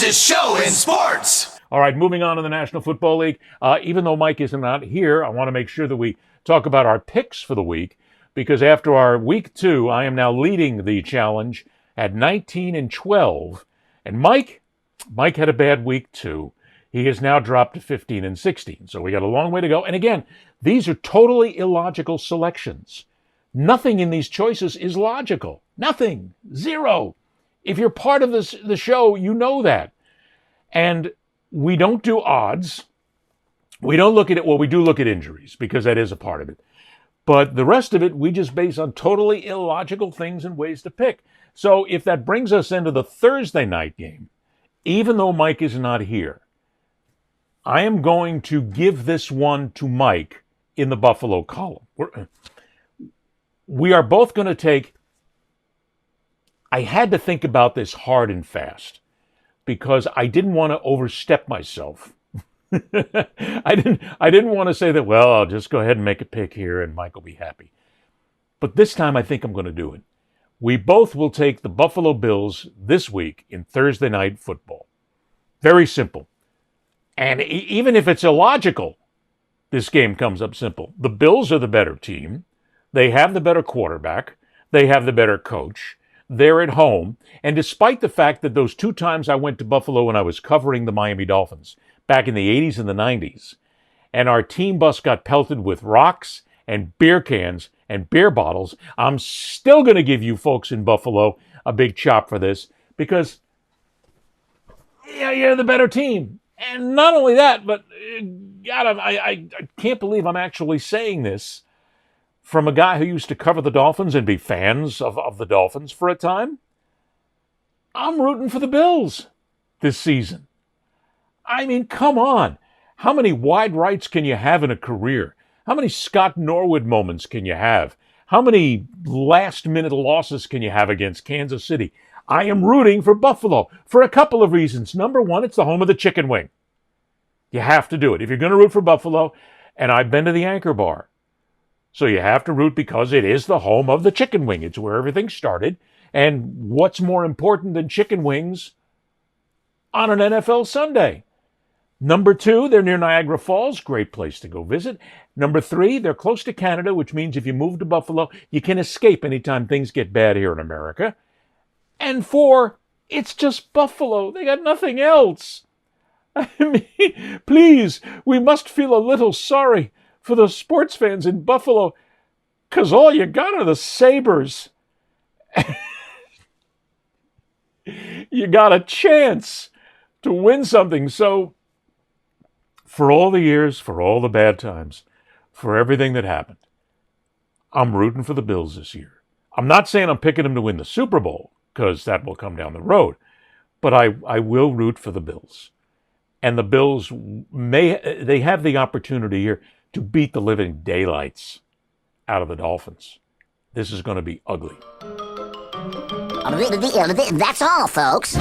fastest show in sports. All right, moving on to the National Football League. Even though Mike is not here, I want to make sure that we talk about our picks for the week, because after our week 2, I am now leading the challenge at 19-12. And Mike had a bad week too. He has now dropped to 15-16. So we got a long way to go. And again, these are totally illogical selections. Nothing in these choices is logical. Nothing. Zero. If you're part of the show, you know that. And we don't do odds. We don't look at it. Well, we do look at injuries because that is a part of it. But the rest of it, we just base on totally illogical things and ways to pick. So if that brings us into the Thursday night game, even though Mike is not here, I am going to give this one to Mike in the Buffalo column. We are both going to take... I had to think about this hard and fast because I didn't want to overstep myself. I didn't want to say that, well, I'll just go ahead and make a pick here and Mike will be happy. But this time I think I'm going to do it. We both will take the Buffalo Bills this week in Thursday night football. Very simple. And even if it's illogical, this game comes up simple. The Bills are the better team. They have the better quarterback. They have the better coach. They're at home. And despite the fact that those 2 times I went to Buffalo when I was covering the Miami Dolphins, back in the 80s and the 90s, and our team bus got pelted with rocks and beer cans and beer bottles, I'm still going to give you folks in Buffalo a big chop for this because, yeah, you're the better team. And not only that, but God, I can't believe I'm actually saying this from a guy who used to cover the Dolphins and be fans of the Dolphins for a time. I'm rooting for the Bills this season. I mean, come on. How many wide rights can you have in a career? How many Scott Norwood moments can you have? How many last-minute losses can you have against Kansas City? I am rooting for Buffalo for a couple of reasons. Number one, it's the home of the chicken wing. You have to do it. If you're going to root for Buffalo, and I've been to the Anchor Bar, so you have to root because it is the home of the chicken wing. It's where everything started. And what's more important than chicken wings on an NFL Sunday? Number 2, they're near Niagara Falls. Great place to go visit. Number 3, they're close to Canada, which means if you move to Buffalo, you can escape anytime things get bad here in America. And 4, it's just Buffalo. They got nothing else. I mean, please, we must feel a little sorry for the sports fans in Buffalo, because all you got are the Sabres. You got a chance to win something. So, for all the years, for all the bad times, for everything that happened, I'm rooting for the Bills this year. I'm not saying I'm picking them to win the Super Bowl, because that will come down the road. But I will root for the Bills. And the Bills they have the opportunity here to beat the living daylights out of the Dolphins. This is going to be ugly. That's all, folks.